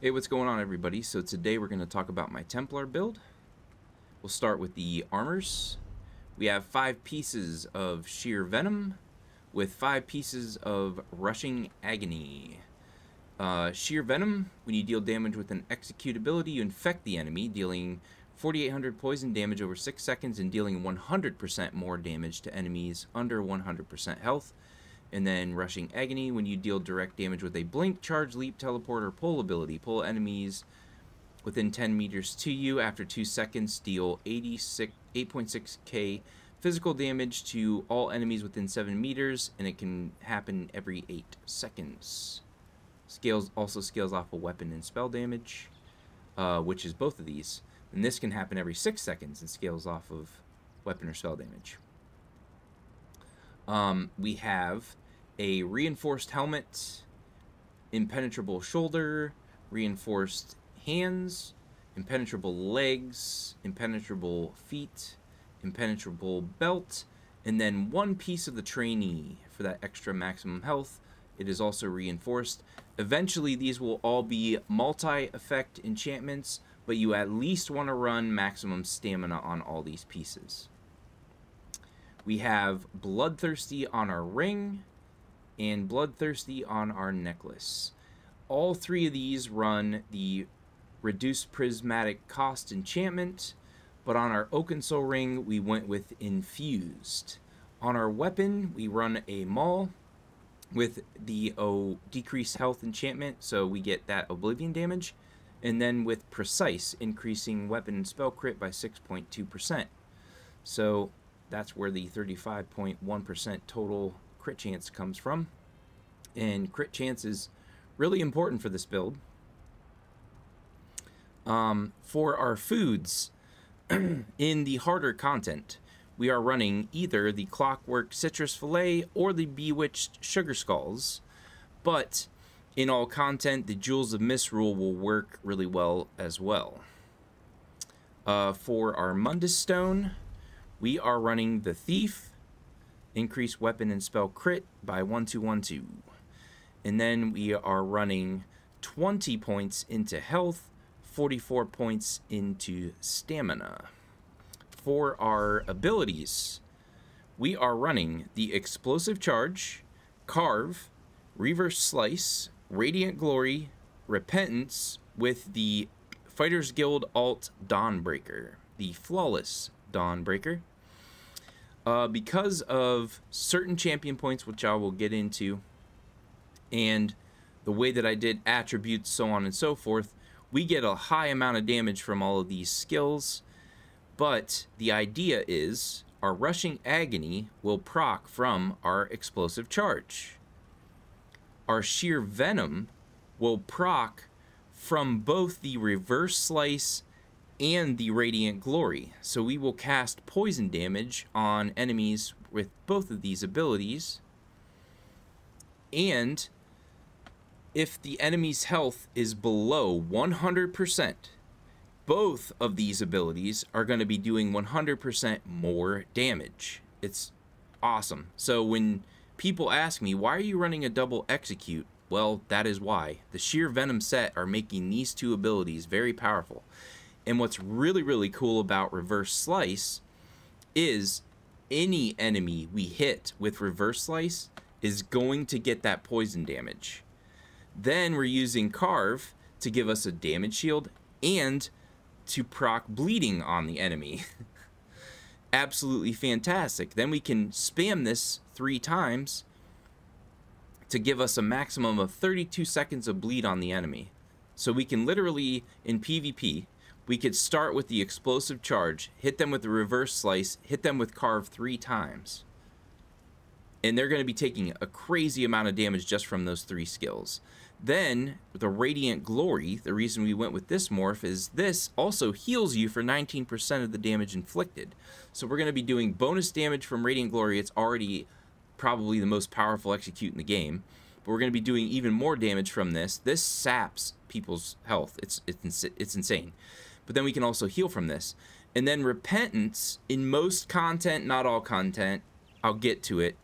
Hey, what's going on, everybody? So today we're going to talk about my Templar build. We'll start with the armors. We have 5 pieces of sheer venom with 5 pieces of rushing agony. Sheer venom, when you deal damage with an execute ability, you infect the enemy, dealing 4,800 poison damage over 6 seconds and dealing 100% more damage to enemies under 100% health. And then Rushing Agony, when you deal direct damage with a Blink, Charge, Leap, Teleport, or Pull ability. Pull enemies within 10 meters to you. After 2 seconds, deal 8.6k physical damage to all enemies within 7 meters, and it can happen every 8 seconds. Also scales off of weapon and spell damage, which is both of these. And this can happen every 6 seconds and scales off of weapon or spell damage. We have a reinforced helmet, impenetrable shoulder, reinforced hands, impenetrable legs, impenetrable feet, impenetrable belt, and then 1 piece of the trainee for that extra maximum health. It is also reinforced. Eventually these will all be multi-effect enchantments, but you at least want to run maximum stamina on all these pieces. We have Bloodthirsty on our ring and Bloodthirsty on our necklace. All 3 of these run the Reduced Prismatic Cost enchantment, but on our Oaken Soul ring we went with Infused. On our weapon we run a Maul with the Decreased Health enchantment, so we get that Oblivion damage, and then with Precise, increasing weapon and spell crit by 6.2%. So that's where the 35.1% total crit chance comes from. And crit chance is really important for this build. For our foods, in the harder content, we are running either the Clockwork Citrus Fillet or the Bewitched Sugar Skulls. But in all content, the Jewels of Misrule will work really well as well. For our Mundus Stone, we are running the Thief, increase weapon and spell crit by 1212. And then we are running 20 points into health, 44 points into stamina. For our abilities, we are running the Explosive Charge, Carve, Reverse Slice, Radiant Glory, Repentance with the Fighters Guild alt Dawnbreaker, the Flawless Dawnbreaker. Because of certain champion points, which I will get into, and the way that I did attributes, so on and so forth, we get a high amount of damage from all of these skills. But the idea is our Rushing Agony will proc from our Explosive Charge. Our Sheer Venom will proc from both the Reverse Slice and the Radiant Glory. So we will cast poison damage on enemies with both of these abilities. And if the enemy's health is below 100%, both of these abilities are going to be doing 100% more damage. It's awesome. So when people ask me, why are you running a double execute? Well, that is why. The Sheer Venom set are making these 2 abilities very powerful. And what's really, really cool about Reverse Slice is any enemy we hit with Reverse Slice is going to get that poison damage. Then we're using Carve to give us a damage shield and to proc bleeding on the enemy. Absolutely fantastic. Then we can spam this 3 times to give us a maximum of 32 seconds of bleed on the enemy. So we can literally, in PvP, we could start with the Explosive Charge, hit them with the Reverse Slice, hit them with Carve 3 times. And they're going to be taking a crazy amount of damage just from those 3 skills. Then, the Radiant Glory, the reason we went with this morph is this also heals you for 19% of the damage inflicted. So we're going to be doing bonus damage from Radiant Glory. It's already probably the most powerful execute in the game. But we're going to be doing even more damage from this. This saps people's health. It's insane. But then we can also heal from this. And then Repentance, in most content, not all content, I'll get to it.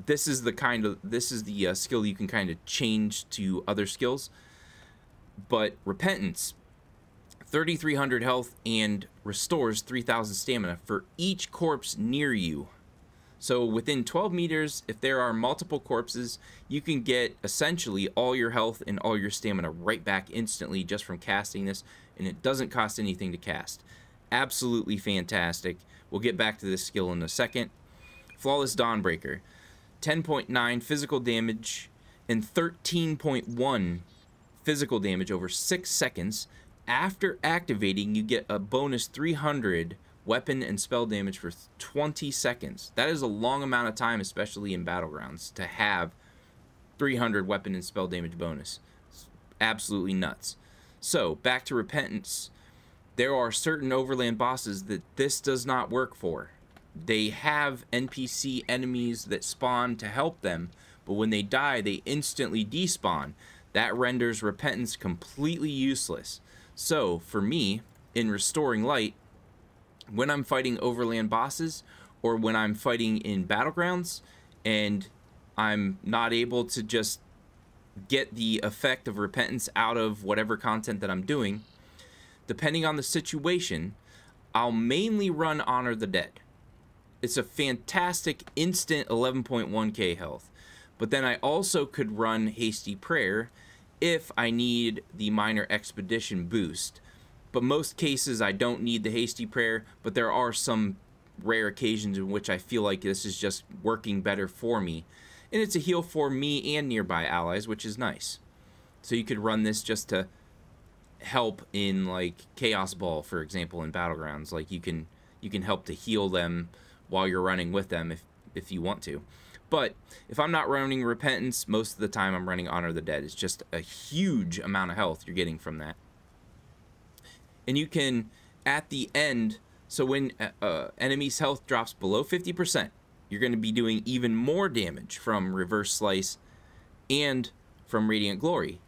This is the skill you can kind of change to other skills. But Repentance, 3,300 health and restores 3,000 stamina for each corpse near you. So within 12 meters, if there are multiple corpses, you can get essentially all your health and all your stamina right back instantly just from casting this, and it doesn't cost anything to cast. Absolutely fantastic. We'll get back to this skill in a second. Flawless Dawnbreaker, 10.9 physical damage and 13.1 physical damage over 6 seconds. After activating, you get a bonus 300 weapon and spell damage for 20 seconds. That is a long amount of time, especially in Battlegrounds, to have 300 weapon and spell damage bonus. It's absolutely nuts. So, back to Repentance. There are certain overland bosses that this does not work for. They have NPC enemies that spawn to help them, but when they die, they instantly despawn. That renders Repentance completely useless. So, for me, in Restoring Light, when I'm fighting overland bosses or when I'm fighting in Battlegrounds and I'm not able to just get the effect of Repentance out of whatever content that I'm doing, depending on the situation, I'll mainly run Honor the Dead. It's a fantastic instant 11.1k health. But then I also could run Hasty Prayer if I need the Minor Expedition boost. But most cases I don't need the Hasty Prayer, but there are some rare occasions in which I feel like this is just working better for me. And it's a heal for me and nearby allies, which is nice. So you could run this just to help in like Chaos Ball, for example, in Battlegrounds. Like you can help to heal them while you're running with them if you want to. But if I'm not running Repentance, most of the time I'm running Honor the Dead. It's just a huge amount of health you're getting from that. And you can, at the end, so when enemy's health drops below 50%, you're going to be doing even more damage from Reverse Slice and from Radiant Glory.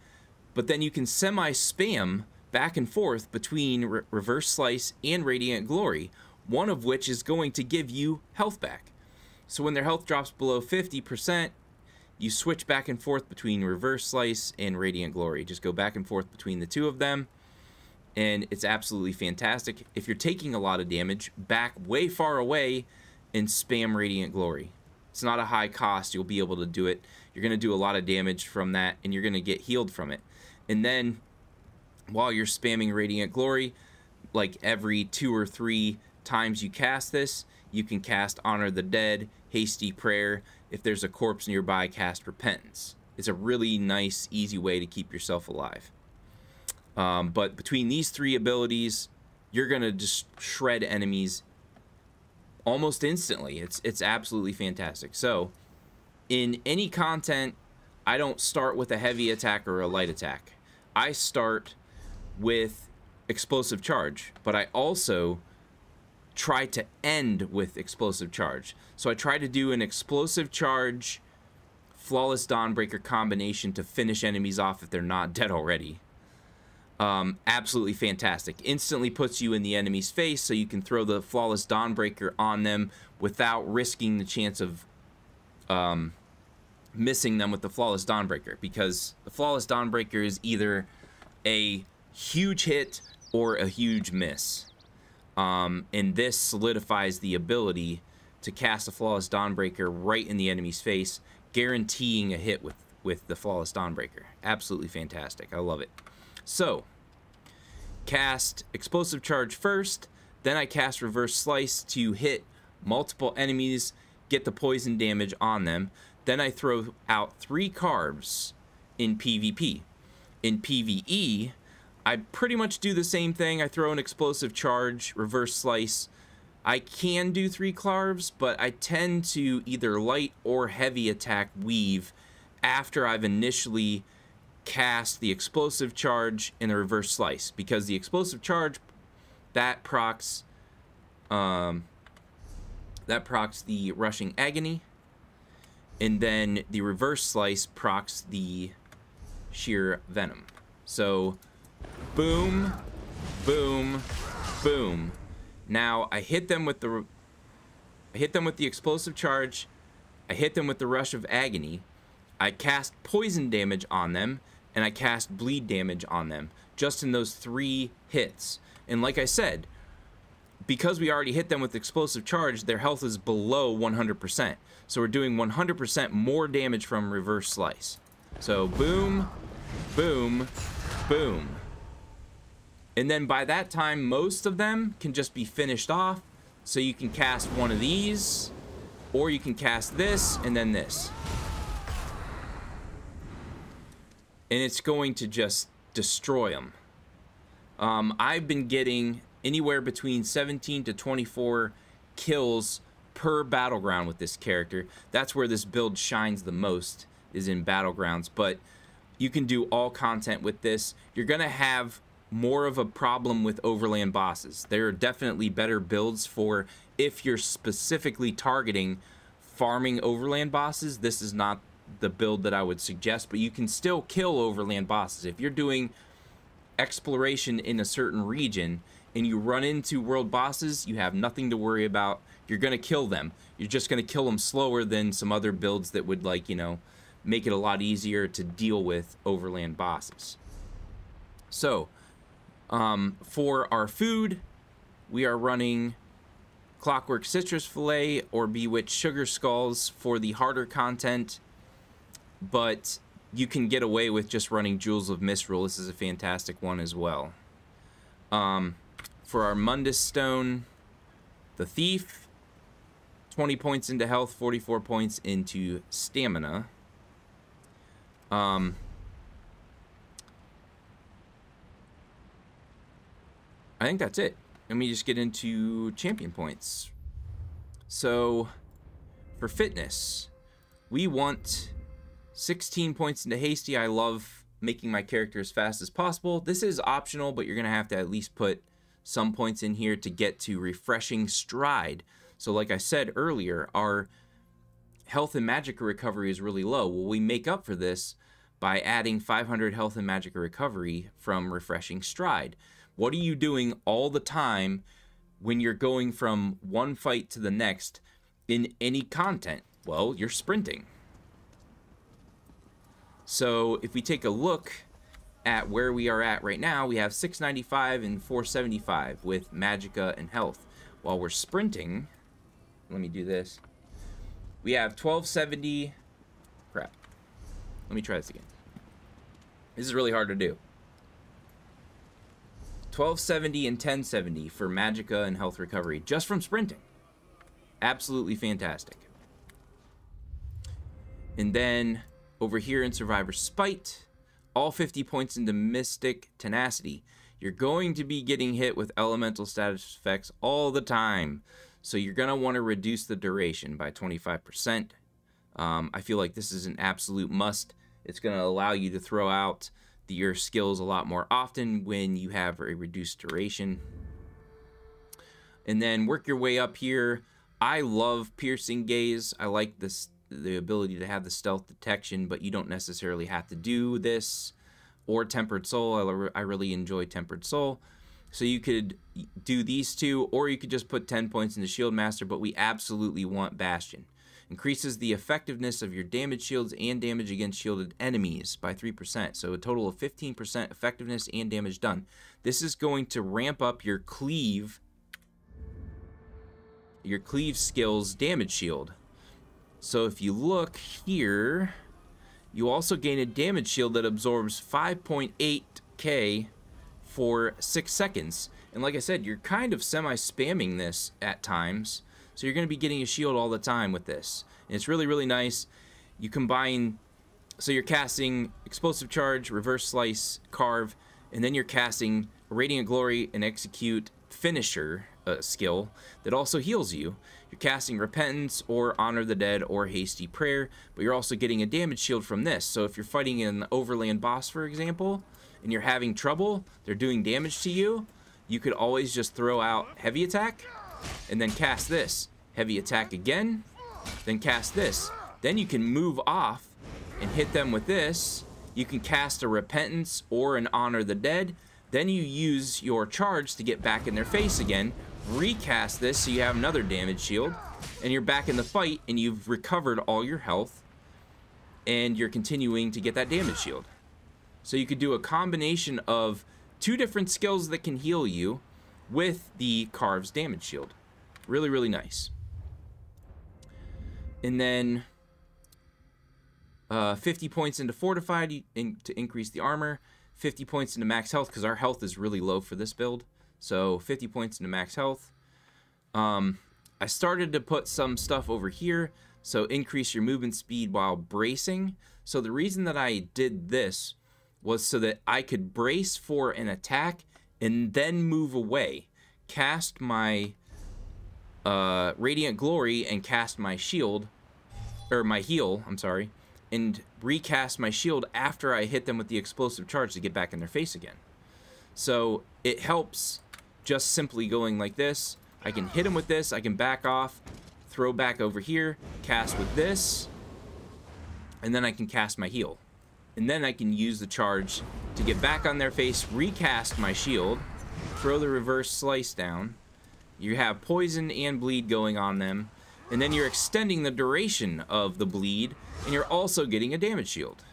But then you can semi-spam back and forth between Reverse Slice and Radiant Glory, one of which is going to give you health back. So when their health drops below 50%, you switch back and forth between Reverse Slice and Radiant Glory. Just go back and forth between the two of them, and it's absolutely fantastic. If you're taking a lot of damage, back way far away and spam Radiant Glory. It's not a high cost. You'll be able to do it. You're going to do a lot of damage from that, and you're going to get healed from it. And then, while you're spamming Radiant Glory, like every 2 or 3 times you cast this, you can cast Honor the Dead, Hasty Prayer. If there's a corpse nearby, cast Repentance. It's a really nice, easy way to keep yourself alive. But between these 3 abilities, you're going to just shred enemies almost instantly. It's absolutely fantastic. So, in any content, I don't start with a heavy attack or a light attack. I start with Explosive Charge, but I also try to end with Explosive Charge. So I try to do an Explosive Charge, Flawless Dawnbreaker combination to finish enemies off if they're not dead already. Absolutely fantastic. Instantly puts you in the enemy's face, so you can throw the Flawless Dawnbreaker on them without risking the chance of missing them with the Flawless Dawnbreaker, because the Flawless Dawnbreaker is either a huge hit or a huge miss. And this solidifies the ability to cast a Flawless Dawnbreaker right in the enemy's face, guaranteeing a hit with the Flawless Dawnbreaker. Absolutely fantastic. I love it. So, cast Explosive Charge first, then I cast Reverse Slice to hit multiple enemies, get the poison damage on them. Then I throw out 3 carbs in PvP. In PvE, I pretty much do the same thing. I throw an Explosive Charge, Reverse Slice. I can do 3 carbs, but I tend to either light or heavy attack weave after I've initially cast the Explosive Charge and the Reverse Slice, because the Explosive Charge, that procs the Rushing Agony, and then the Reverse Slice procs the Sheer Venom. So boom, boom, boom. Now I hit them with the Explosive Charge, I hit them with the Rush of Agony, I cast poison damage on them, and I cast bleed damage on them just in those 3 hits. And like I said, because we already hit them with explosive charge, their health is below 100%. So we're doing 100% more damage from reverse slice. So boom, boom, boom. And then by that time, most of them can just be finished off. So you can cast one of these, or you can cast this and then this. And it's going to just destroy them. I've been getting anywhere between 17 to 24 kills per battleground with this character. That's where this build shines the most, is in battlegrounds. But you can do all content with this. You're gonna have more of a problem with overland bosses. There are definitely better builds for if you're specifically targeting farming overland bosses. This is not the build that I would suggest, but you can still kill overland bosses. If you're doing exploration in a certain region and you run into world bosses, you have nothing to worry about. You're gonna kill them. You're just gonna kill them slower than some other builds that would, like, you know, make it a lot easier to deal with overland bosses. So for our food, we are running Clockwork Citrus Fillet or Bewitched Sugar Skulls for the harder content, but you can get away with just running Jewels of Mistral. This is a fantastic one as well. For our Mundus Stone, the Thief, 20 points into health, 44 points into stamina. I think that's it. Let me just get into champion points. So for fitness, we want 16 points into hasty. I love making my character as fast as possible. This is optional, but you're gonna have to at least put some points in here to get to refreshing stride. So like I said earlier, our health and magicka recovery is really low. Well, we make up for this by adding 500 health and magicka recovery from refreshing stride. What are you doing all the time when you're going from one fight to the next in any content? Well, you're sprinting. So if we take a look at where we are at right now, we have 695 and 475 with magicka and health. While we're sprinting, let me do this. We have 1270. Crap. Let me try this again. This is really hard to do. 1270 and 1070 for magicka and health recovery just from sprinting. Absolutely fantastic. And then over here in Survivor Spite, all 50 points into Mystic Tenacity. You're going to be getting hit with elemental status effects all the time, so you're going to want to reduce the duration by 25%. I feel like this is an absolute must. It's going to allow you to throw out your skills a lot more often when you have a reduced duration. And then work your way up here. I love Piercing Gaze. I like this, the ability to have the stealth detection, but you don't necessarily have to do this. Or Tempered Soul. I really enjoy Tempered Soul. So you could do these two, or you could just put 10 points into Shield Master, but we absolutely want Bastion. Increases the effectiveness of your damage shields and damage against shielded enemies by 3%. So a total of 15% effectiveness and damage done. This is going to ramp up your cleave skills damage shield. So if you look here, you also gain a damage shield that absorbs 5.8k for 6 seconds. And like I said, you're kind of semi-spamming this at times. So you're going to be getting a shield all the time with this. And it's really, really nice. You combine, so you're casting Explosive Charge, Reverse Slice, Carve, and then you're casting Radiant Glory and Execute Finisher skill that also heals you. You're casting Repentance or Honor the Dead or Hasty Prayer, but you're also getting a damage shield from this. So if you're fighting an overland boss, for example, and you're having trouble, they're doing damage to you, you could always just throw out Heavy Attack, and then cast this. Heavy Attack again, then cast this. Then you can move off and hit them with this. You can cast a Repentance or an Honor the Dead. Then you use your charge to get back in their face again. Recast this so you have another damage shield. And you're back in the fight and you've recovered all your health. And you're continuing to get that damage shield. So you could do a combination of 2 different skills that can heal you with the Carve's damage shield. Really, really nice. And then 50 points into Fortified to increase the armor. 50 points into max health, because our health is really low for this build. So 50 points into max health. I started to put some stuff over here. So increase your movement speed while bracing. So the reason that I did this was so that I could brace for an attack and then move away. Cast my Radiant Glory and cast my shield, or my heal, I'm sorry, and recast my shield after I hit them with the explosive charge to get back in their face again. So it helps just simply going like this. I can hit them with this, I can back off, throw back over here, cast with this, and then I can cast my heal. And then I can use the charge to get back on their face, recast my shield, throw the reverse slice down. You have poison and bleed going on them, and then you're extending the duration of the bleed, and you're also getting a damage shield.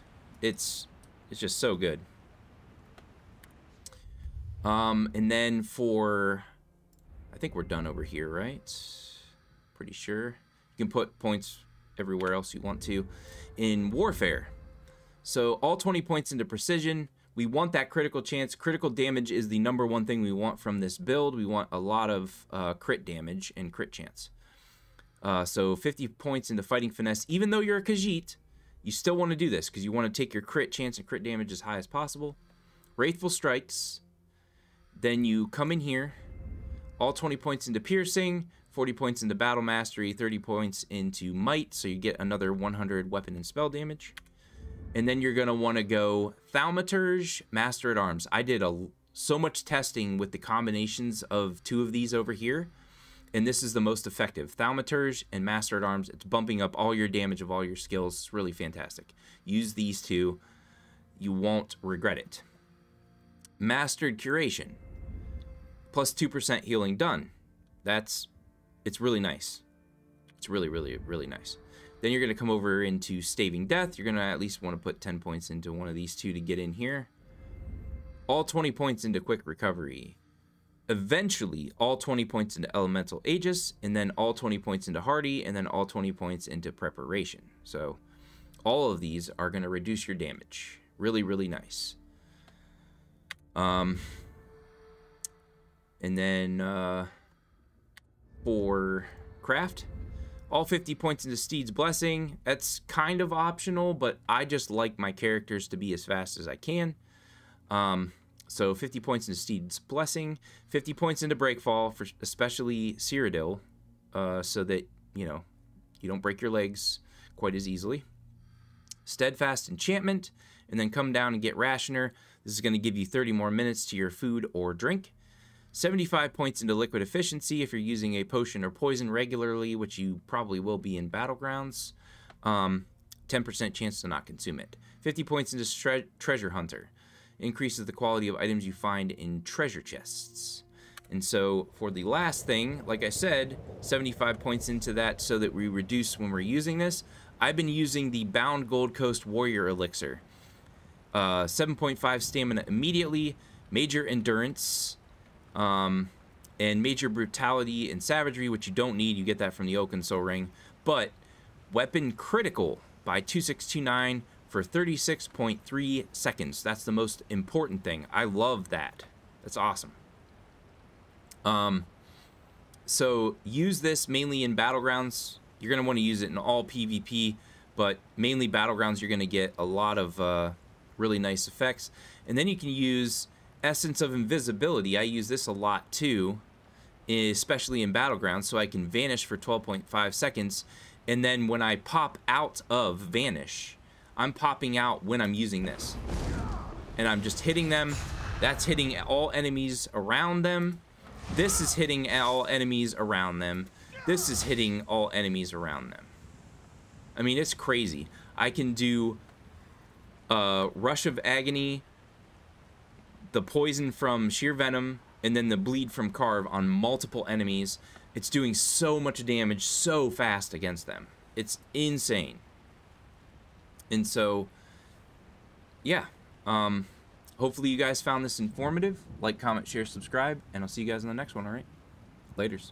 It's just so good. And then for, I think we're done over here, right? Pretty sure. You can put points everywhere else you want to. In Warfare, so all 20 points into Precision. We want that critical chance. Critical damage is the #1 thing we want from this build. We want a lot of crit damage and crit chance. So 50 points into Fighting Finesse. Even though you're a Khajiit, you still want to do this because you want to take your crit chance and crit damage as high as possible. Wrathful Strikes. Then you come in here. All 20 points into Piercing. 40 points into Battle Mastery. 30 points into Might. So you get another 100 weapon and spell damage. And then you're going to want to go Thaumaturge, Master at Arms. I did so much testing with the combinations of 2 of these over here, and this is the most effective. Thaumaturge and Master at Arms. It's bumping up all your damage of all your skills. It's really fantastic. Use these 2. You won't regret it. Mastered Curation. Plus 2% healing done. It's really nice. It's really, really, really nice. Then you're going to come over into Staving Death. You're going to at least want to put 10 points into one of these 2 to get in here. All 20 points into Quick Recovery. Eventually, all 20 points into Elemental Aegis, and then all 20 points into Hardy, and then all 20 points into Preparation. So all of these are going to reduce your damage. Really, really nice. And then for Craft, all 50 points into Steed's Blessing. That's kind of optional, but I just like my characters to be as fast as I can. So 50 points into Steed's Blessing, 50 points into Breakfall, for especially Cyrodiil, so that, you know, you don't break your legs quite as easily. Steadfast Enchantment, and then come down and get Rationer. This is going to give you 30 more minutes to your food or drink. 75 points into Liquid Efficiency if you're using a potion or poison regularly, which you probably will be in Battlegrounds. 10% chance to not consume it. 50 points into Treasure Hunter. Increases the quality of items you find in treasure chests. And so for the last thing, like I said, 75 points into that so that we reduce when we're using this. I've been using the Bound Gold Coast Warrior Elixir. 7.5 stamina immediately, major endurance, and major brutality and savagery, which you don't need. You get that from the Oaken Soul Ring. But weapon critical by 2629 for 36.3 seconds. That's the most important thing. I love that. That's awesome. So use this mainly in Battlegrounds. You're going to want to use it in all PvP, but mainly Battlegrounds you're going to get a lot of really nice effects. And then you can use Essence of Invisibility. I use this a lot too, especially in Battlegrounds, so I can vanish for 12.5 seconds. And then when I pop out of Vanish, I'm popping out when I'm using this. And I'm just hitting them. That's hitting all enemies around them. This is hitting all enemies around them. This is hitting all enemies around them. I mean, it's crazy. I can do Rush of Agony, the poison from Sheer Venom, and then the bleed from Carve on multiple enemies. It's doing so much damage so fast against them. It's insane. And so, yeah, Hopefully you guys found this informative. Like, comment, share, subscribe, and I'll see you guys in the next one, alright? Laters.